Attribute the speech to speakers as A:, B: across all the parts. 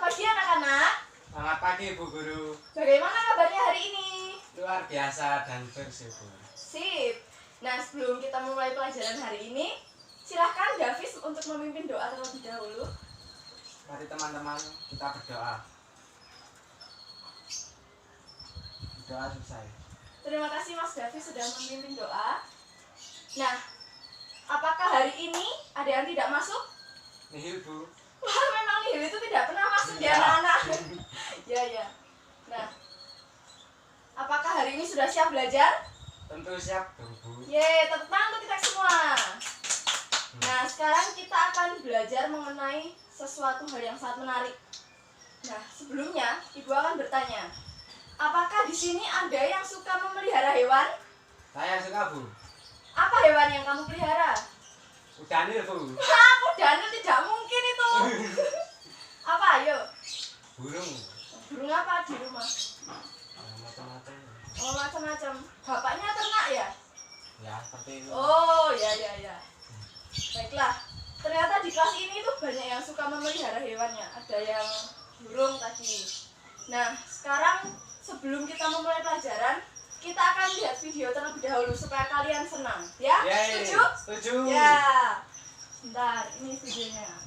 A: pagi anak-anak.
B: Selamat pagi Bu Guru.
A: Bagaimana kabarnya hari ini?
B: Luar biasa dan bersyukur.
A: Sip. Nah, sebelum kita mulai pelajaran hari ini, silahkan Davis untuk memimpin doa terlebih dahulu.
B: Mari teman-teman kita berdoa. Doa selesai.
A: Terima kasih Mas Davis sudah memimpin doa. Nah, apakah hari ini ada yang tidak masuk?
B: Nihil Bu.
A: Wah, memang nihil itu tidak pernah masuk ya
B: Iya.
A: anak-anak. Ya. Nah, apakah hari ini sudah siap belajar?
B: Tentu siap dong Bu.
A: Yeay, tepuk tangan untuk kita semua. Nah, sekarang kita akan belajar mengenai sesuatu hal yang sangat menarik. Nah, sebelumnya Ibu akan bertanya, apakah di sini ada yang suka memelihara hewan?
B: Saya suka Bu.
A: Apa hewan yang kamu pelihara?
B: Udanil Bu.
A: Aku Daniel tidak mungkin itu. Apa, ayo?
B: Burung.
A: Burung apa di rumah?
B: Macam-macam.
A: Oh, macam-macam. Bapaknya ternak ya?
B: Ya seperti itu.
A: Oh, ya. Baiklah. Ternyata di kelas ini tuh banyak yang suka memelihara hewannya. Ada yang burung tadi. Nah, sekarang sebelum kita memulai pelajaran, kita akan lihat video terlebih dahulu supaya kalian senang, ya?
B: Yeay,
A: Setuju?
B: Setuju.
A: Ya. Bentar, ini videonya.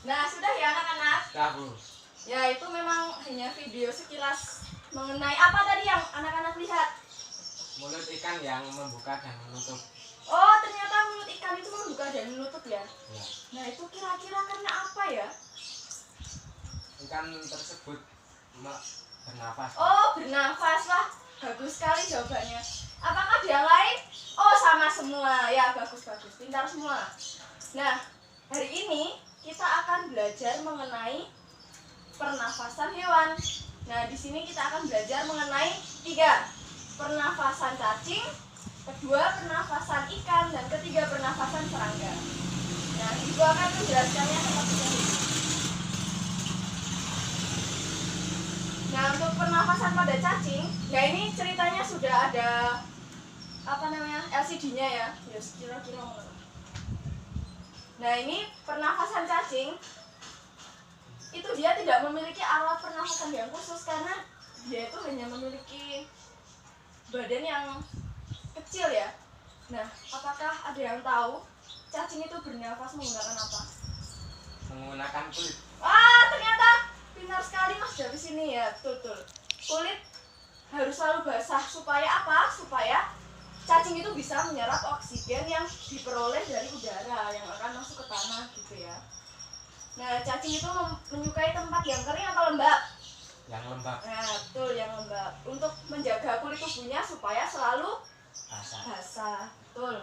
A: Nah, sudah ya anak-anak?
B: Sudah Bu.
A: Ya, itu memang hanya video sekilas mengenai apa tadi yang anak-anak lihat.
B: Mulut ikan yang membuka dan menutup.
A: Oh, ternyata mulut ikan itu membuka dan menutup ya.
B: Ya.
A: Nah, itu kira-kira karena apa ya?
B: Ikan tersebut bernafas.
A: Oh, bernafas. Wah, bagus sekali jawabannya. Apakah ada yang lain? Oh, sama semua. Ya, bagus. Pintar semua. Nah, hari ini kita akan belajar mengenai pernafasan hewan. Nah, di sini kita akan belajar mengenai 3. Pernafasan cacing, kedua pernafasan ikan, dan ketiga pernafasan serangga. Nah, Ibu akan menjelaskannya seperti ini. Nah, untuk pernafasan pada cacing, ya ini ceritanya sudah ada LCD-nya ya. Ya, kira-kira menurut. Nah, ini pernafasan cacing itu dia tidak memiliki alat pernafasan yang khusus karena dia itu hanya memiliki badan yang kecil ya. Nah, apakah ada yang tahu cacing itu bernafas menggunakan apa?
B: Menggunakan kulit.
A: Wah, ternyata pintar sekali Mas dari sini ya. Betul. Kulit harus selalu basah supaya apa? Supaya cacing itu bisa menyerap oksigen yang diperoleh dari udara yang akan masuk ke tanah gitu ya. Nah, cacing itu menyukai tempat yang kering atau lembab?
B: Yang lembab.
A: Nah, betul, yang lembab. Untuk menjaga kulit tubuhnya supaya selalu
B: Basah.
A: basah. Betul.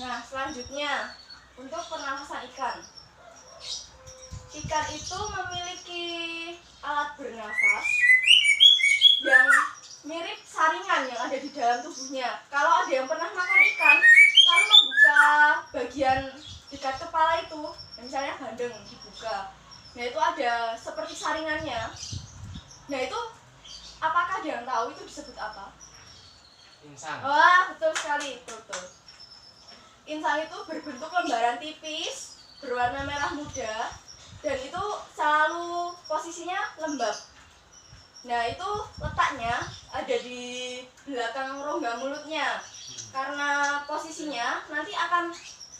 A: Nah, selanjutnya untuk pernafasan ikan. Ikan itu memiliki alat bernafas yang mirip saringan yang ada di dalam tubuhnya. Kalau ada yang pernah makan ikan, lalu membuka bagian dekat kepala itu, misalnya bandeng dibuka. Nah, itu ada seperti saringannya. Nah, itu apakah ada yang tahu itu disebut apa?
B: Insang.
A: Wah, betul sekali, betul. Insang itu berbentuk lembaran tipis, berwarna merah muda, dan itu selalu posisinya lembab. Nah, itu letaknya ada di belakang rongga mulutnya. Karena posisinya nanti akan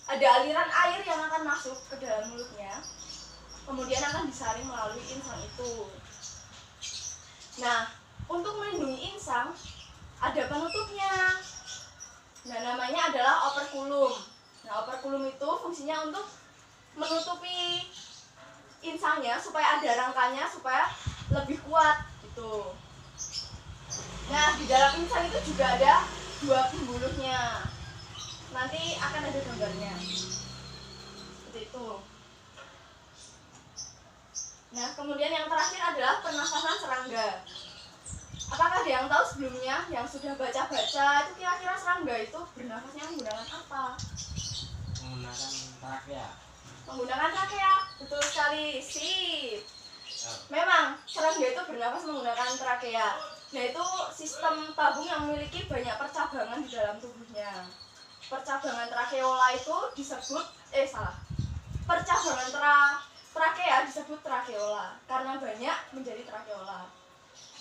A: ada aliran air yang akan masuk ke dalam mulutnya. Kemudian akan disaring melalui insang itu. Nah, untuk melindungi insang ada penutupnya. Nah, namanya adalah operkulum. Nah, operkulum itu fungsinya untuk menutupi insangnya supaya ada rangkanya supaya lebih kuat gitu. Nah, di dalam insang itu juga ada 2 pembuluhnya. Nanti akan ada gambarnya. Seperti itu. Nah, kemudian yang terakhir adalah pernafasan serangga. Apakah ada yang tahu sebelumnya yang sudah baca-baca itu kira-kira serangga itu bernafasnya menggunakan apa?
B: Menggunakan trakea.
A: Menggunakan trakea. Betul sekali. Sip. Memang serangga itu bernafas menggunakan trakea. Nah, itu sistem tabung yang memiliki banyak percabangan di dalam tubuhnya. Percabangan trakeola itu disebut percabangan trakea disebut trakeola karena banyak menjadi trakeola.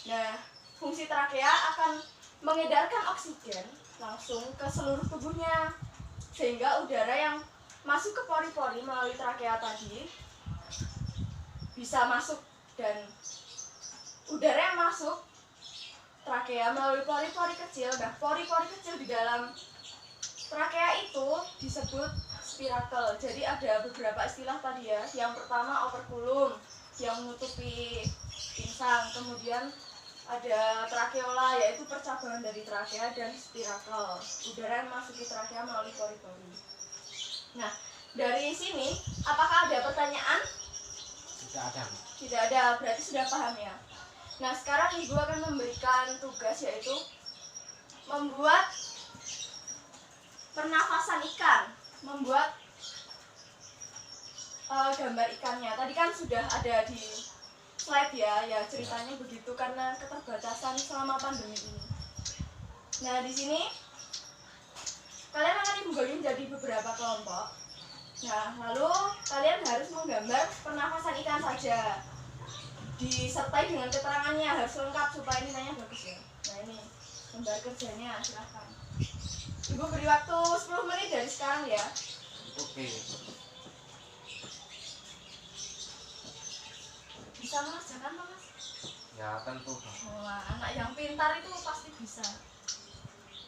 A: Nah, fungsi trakea akan mengedarkan oksigen langsung ke seluruh tubuhnya sehingga udara yang masuk ke pori-pori melalui trakea tadi bisa masuk, dan udara yang masuk trakea melalui pori-pori kecil. Nah, pori-pori kecil di dalam trakea itu disebut spirakel. Jadi ada beberapa istilah tadi ya. Yang pertama operculum yang menutupi insang, kemudian ada trakeola yaitu percabangan dari trakea, dan spirakel udara yang masuk ke trakea melalui pori-pori. Nah, dari sini apakah ada pertanyaan?
B: Tidak ada.
A: Tidak ada, berarti sudah paham ya. Nah, sekarang Ibu akan memberikan tugas yaitu membuat pernafasan ikan, membuat gambar ikannya. Tadi kan sudah ada di slide ya, ceritanya begitu karena keterbatasan selama pandemi ini. Nah, di sini kalian akan Ibu bagi menjadi beberapa kelompok. Nah, lalu kalian harus menggambar pernafasan ikan saja, disertai dengan keterangannya, harus lengkap supaya nilainya bagus ya. Nah, ini gambar kerjanya, silahkan. Ibu beri waktu 10 menit dari sekarang ya.
B: Oke.
A: Bisa mengerjakan Pak, Mas?
B: Ya tentu.
A: Wah, anak yang pintar itu pasti bisa.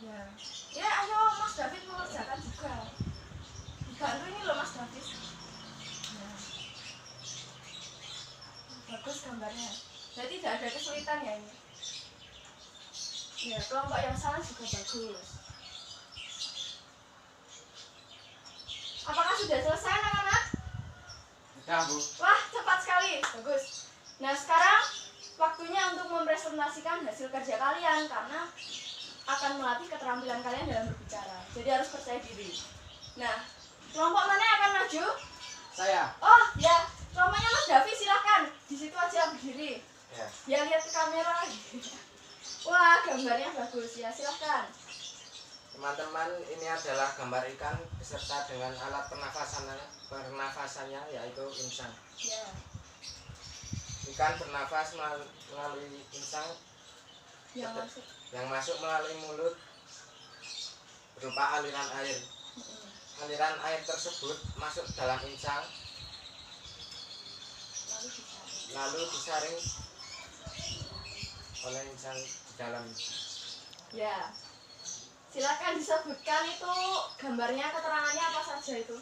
A: Ya, ya ayo Mas David mengerjakan juga. Dibantu ini loh Mas David. Ya. Bagus gambarnya. Jadi tidak ada kesulitan ya ini. Ya, kelompok yang salah juga bagus. Apakah sudah selesai anak-anak?
B: Sudah, Bu.
A: Wah, cepat sekali. Bagus. Nah, sekarang waktunya untuk mempresentasikan hasil kerja kalian karena akan melatih keterampilan kalian dalam berbicara. Jadi harus percaya diri. Nah, kelompok mana yang akan maju?
B: Saya.
A: Oh, ya. Kelompoknya Mas Davi silahkan. Di situ aja berdiri.
B: Ya.
A: Ya, lihat ke kamera. Wah, gambarnya bagus ya. Silahkan.
B: Teman-teman, ini adalah gambar ikan beserta dengan alat pernafasannya yaitu insang.
A: Ya.
B: Ikan bernafas melalui insang yang masuk melalui mulut berupa aliran air. Aliran air tersebut masuk dalam insang lalu disaring oleh insang di dalam.
A: Ya. Silakan disebutkan itu gambarnya, keterangannya apa saja itu.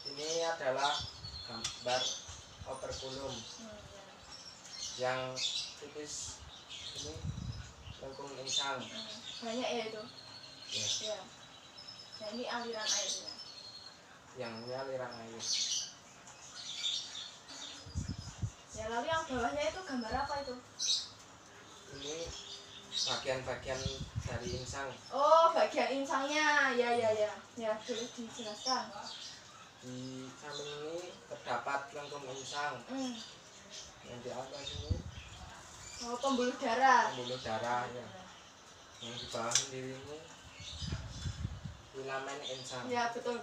B: Ini adalah gambar operculum yang tipis, ini lengkung insang.
A: Banyak ya itu.
B: Ya.
A: Ya. Nah, ini aliran airnya.
B: Yang ini aliran air.
A: Ya, lalu yang bawahnya itu gambar apa itu?
B: Ini bagian-bagian dari insang.
A: Oh, bagian insangnya. Ya. Ya, boleh dijelaskan.
B: Di samping ini terdapat lengkung insang. Yang di atas ini
A: Oh, pembuluh darah.
B: pembuluh darah ya. Yang di bawah sendiri ini filamen insang.
A: Ya, betul.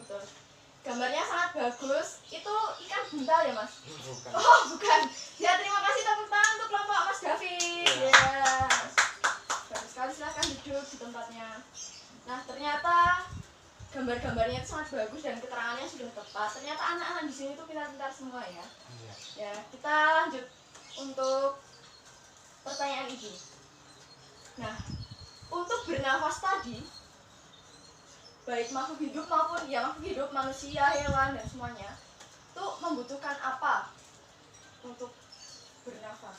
A: Gambarnya sangat bagus. Itu ikan buntal ya, Mas?
B: Bukan.
A: Oh, bukan. Ya, terima kasih tepuk tangan untuk kelompok Mas David. Ya. Bagus sekali, silahkan duduk di tempatnya. Nah, ternyata gambar-gambarnya itu sangat bagus dan keterangannya sudah tepat. Ternyata anak-anak di sini tuh pintar-pintar semua ya.
B: Iya.
A: Ya, kita lanjut untuk pertanyaan ini. Nah, untuk bernafas tadi, baik makhluk hidup maupun ya makhluk hidup, manusia, hewan dan semuanya, itu membutuhkan apa untuk bernafas?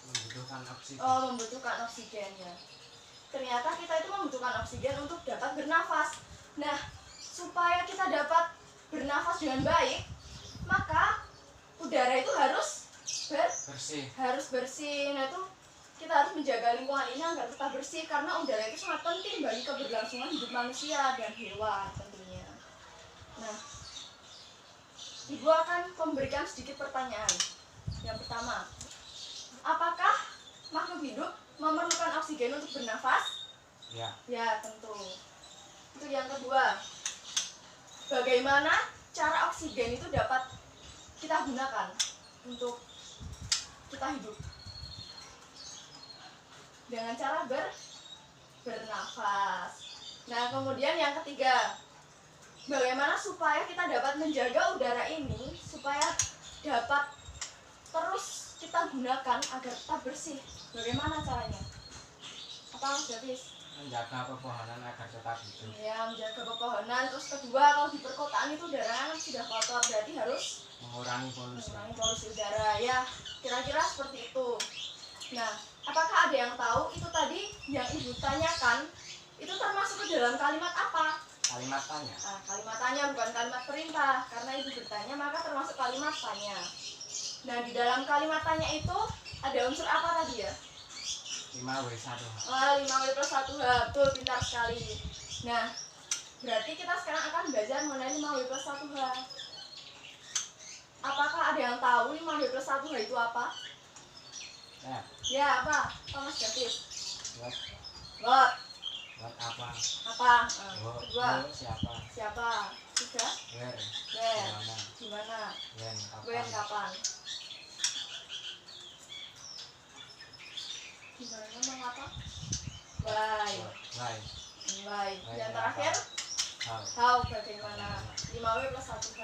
B: Membutuhkan oksigen.
A: Oh, membutuhkan oksigen ya. Ternyata kita itu membutuhkan oksigen untuk dapat bernafas. Nah, supaya kita dapat bernafas dengan baik, maka udara itu harus bersih. Nah, itu kita harus menjaga lingkungan ini agar tetap bersih karena udara itu sangat penting bagi keberlangsungan hidup manusia dan hewan tentunya. Nah, Ibu akan memberikan sedikit pertanyaan. Yang pertama, apakah makhluk hidup memerlukan oksigen untuk bernafas?
B: Ya.
A: Ya, tentu. Untuk yang kedua, bagaimana cara oksigen itu dapat kita gunakan untuk kita hidup? Dengan cara bernafas. Nah, kemudian yang ketiga, bagaimana supaya kita dapat menjaga udara ini supaya dapat terus kita gunakan agar tetap bersih? Bagaimana caranya? Apa Mas Davis?
B: Menjaga pepohonan agar tetap hidup.
A: Ya, menjaga pepohonan. Terus kedua, kalau di perkotaan itu udara sudah kotor, berarti harus
B: Mengurangi polusi
A: udara. Ya, kira-kira seperti itu. Nah, apakah ada yang tahu itu tadi yang Ibu tanyakan itu termasuk ke dalam kalimat apa?
B: Kalimat tanya.
A: Nah, kalimat tanya bukan kalimat perintah. Karena Ibu bertanya maka termasuk kalimat tanya. Nah, di dalam kalimat tanya itu ada unsur apa tadi ya?
B: 5W1H.
A: 5W+1H, betul, pintar sekali. Nah, berarti kita sekarang akan belajar mengenai 5W+1H. Apakah ada yang tahu 5W+1H itu apa? Ya, apa? Apa Mas Davis? What?
B: Buat apa?
A: Apa? Kedua.
B: Siapa?
A: Tiga.
B: Where?
A: Gimana?
B: When?
A: Kapan? Gimana? Mengapa? Why? Yang terakhir? How? Bagaimana? 5W+1H.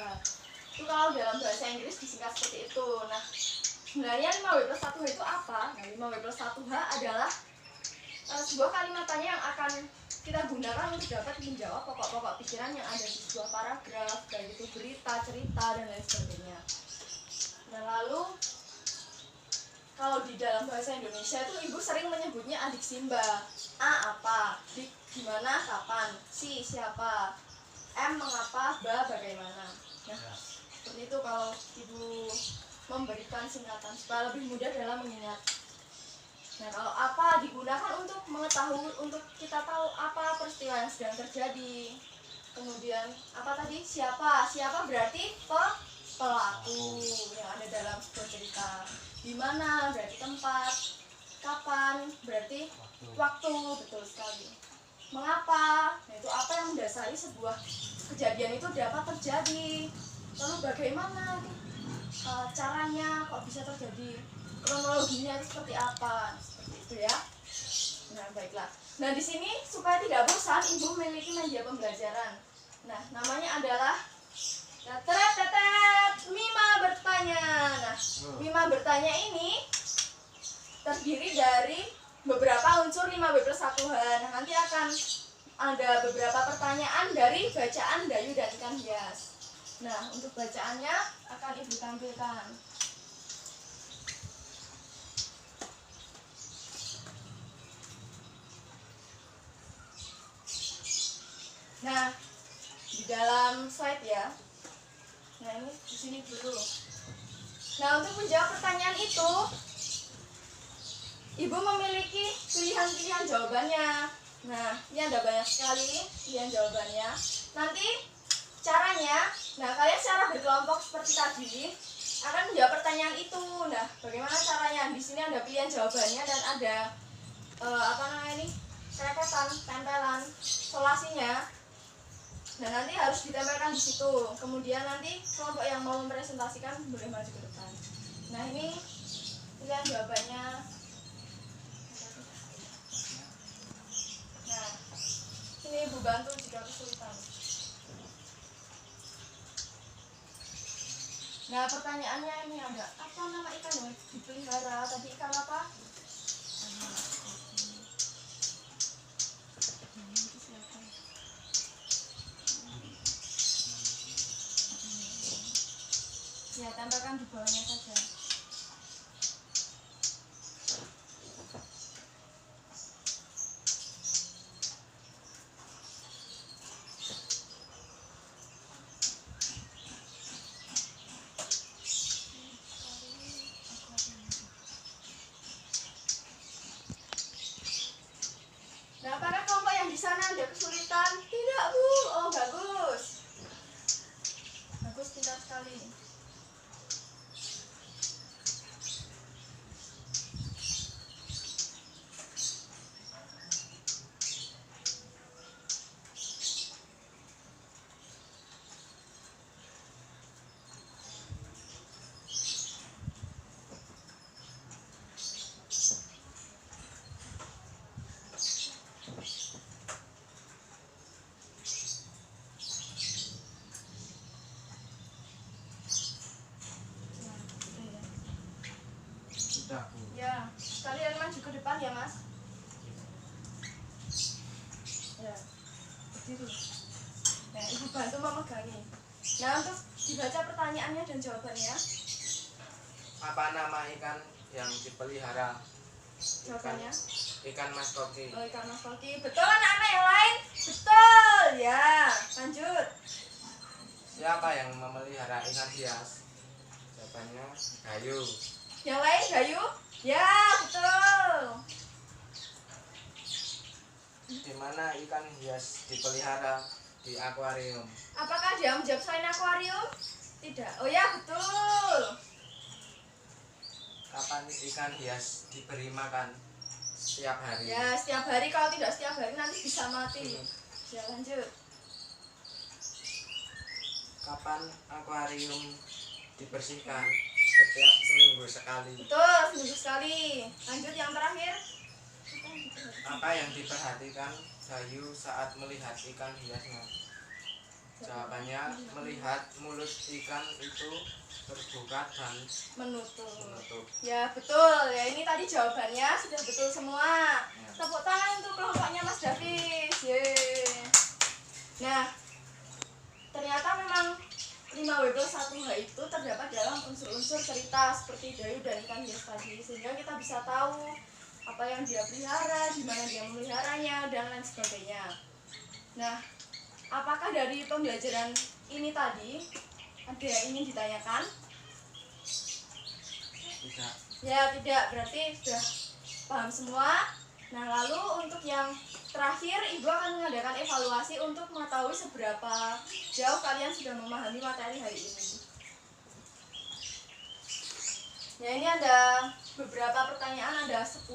A: Itu kalau dalam bahasa Inggris disingkat seperti itu. Nah, sebenarnya 5W+1H itu apa? Nah, 5W+1H adalah sebuah kalimat tanya yang akan kita gunakan untuk dapat menjawab pokok-pokok pikiran yang ada di sebuah paragraf, baik itu berita, cerita, dan lain sebagainya. Nah, lalu kalau di dalam bahasa Indonesia itu Ibu sering menyebutnya adik Simba. A apa? Di gimana? Kapan? Si siapa? M mengapa? Ba bagaimana? Nah, seperti itu kalau Ibu memberikan singkatan supaya lebih mudah dalam mengingat. Nah, kalau apa digunakan untuk mengetahui, untuk kita tahu apa peristiwa yang sedang terjadi. Kemudian apa tadi? Siapa? Siapa berarti pelaku yang ada dalam sebuah cerita. Di mana berarti tempat. Kapan berarti waktu, betul sekali. Mengapa? Nah, itu apa yang mendasari sebuah kejadian itu dapat terjadi. Lalu bagaimana caranya kok bisa terjadi, kronologinya itu seperti apa, seperti itu ya. Nah, baiklah. Nah, di sini supaya tidak bosan Ibu memiliki media pembelajaran. Nah, namanya adalah Mima bertanya. Nah, Mima bertanya ini terdiri dari beberapa unsur 5W+1H. Nah, nanti akan ada beberapa pertanyaan dari bacaan Dayu dan Ikan Hias. Nah, untuk bacaannya akan Ibu tampilkan. Nah, di dalam slide ya. Nah, ini di sini dulu. Nah, untuk menjawab pertanyaan itu, Ibu memiliki pilihan-pilihan jawabannya. Nah, ini ada banyak sekali pilihan jawabannya. Nanti caranya, nah kalian secara berkelompok seperti tadi akan menjawab pertanyaan itu. Nah, bagaimana caranya? Di sini ada pilihan jawabannya dan ada kriketan, tempelan, solasinya. Nah, nanti harus ditempelkan di situ. Kemudian nanti kelompok yang mau mempresentasikan boleh maju ke depan. Nah, ini pilihan jawabannya. Nah, ini Ibu bantu jika kesulitan. Nah, pertanyaannya ini ada, apa nama ikan yang dipelihara? Tadi ikan apa? ditempelkan di bawahnya saja. Nah, apakah kelompok yang di sana ada kesulitan? Tidak, Bu. Oh, bagus. Bagus, pintar sekali.
B: Sudah, Bu.
A: Ya, kalian maju ke depan ya, Mas. Ya, berdiri. Nah, Ibu bantu memegangi. Nah, untuk dibaca pertanyaannya dan jawabannya.
B: Apa nama ikan yang dipelihara?
A: Jawabannya.
B: Ikan mas koki.
A: Oh, ikan mas koki. Betul, anak-anak yang lain? Betul. Ya, lanjut.
B: Siapa yang memelihara ikan hias? Jawabannya Gayu.
A: Yang lain, Gayu? Ya, betul.
B: Di mana ikan hias dipelihara? Di akuarium.
A: Apakah dia menjawab selain akuarium? Tidak. Oh ya, betul.
B: Kapan ikan hias diberi makan? Setiap hari.
A: Ya, setiap hari. Kalau tidak setiap hari nanti bisa mati. Ya, lanjut.
B: Kapan akuarium dibersihkan? Setiap seminggu sekali.
A: Betul, seminggu sekali. Lanjut yang terakhir.
B: Apa yang diperhatikan Gayu saat melihat ikan hiasnya? Jawabannya melihat mulut ikan itu terbuka dan
A: Menutup.
B: menutup.
A: Ya, betul. Ya, ini tadi jawabannya sudah betul semua.
B: Ya.
A: Tepuk tangan untuk kelompoknya Mas Davis. Yeay. Nah, ternyata memang 5W+1H itu terdapat dalam unsur-unsur cerita seperti Gayu dan ikan hias tadi, sehingga kita bisa tahu apa yang dia pelihara, di mana dia memeliharanya, dan lain sebagainya. Nah, apakah dari pembelajaran ini tadi ada yang ingin ditanyakan?
B: Tidak.
A: Ya, tidak. Berarti sudah paham semua. Nah, lalu untuk yang terakhir, Ibu akan mengadakan evaluasi untuk mengetahui seberapa jauh kalian sudah memahami materi hari ini. Ya, ini ada beberapa pertanyaan, ada 10.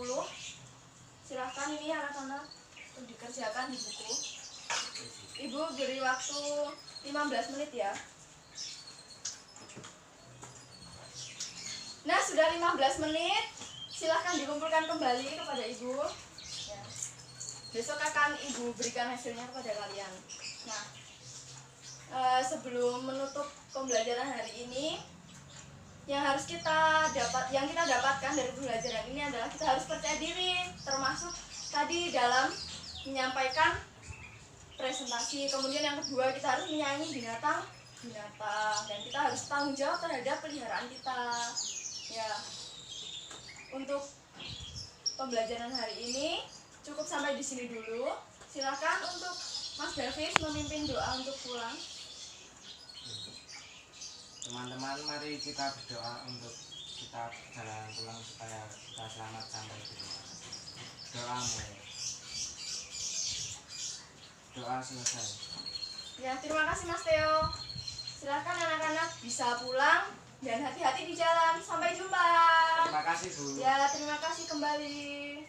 A: Silahkan ini anak-anak untuk dikerjakan di buku. Ibu beri waktu 15 menit ya. Nah, sudah 15 menit. Silahkan dikumpulkan kembali kepada Ibu. Ya. Besok akan Ibu berikan hasilnya kepada kalian. Nah, sebelum menutup pembelajaran hari ini, yang kita dapatkan dari pembelajaran ini adalah kita harus percaya diri, termasuk tadi dalam menyampaikan presentasi. Kemudian yang kedua, kita harus menyayangi binatang, dan kita harus tanggung jawab terhadap peliharaan kita. Ya, untuk pembelajaran hari ini cukup sampai di sini dulu. Silakan untuk Mas Davis memimpin doa untuk pulang.
B: Teman-teman, mari kita berdoa untuk kita perjalanan pulang supaya kita selamat sampai di rumah. Doamu. Doa selesai.
A: Ya, terima kasih Mas Theo. Silakan anak-anak bisa pulang dan hati-hati di jalan. Sampai jumpa.
B: Terima kasih, Bu.
A: Ya, terima kasih kembali.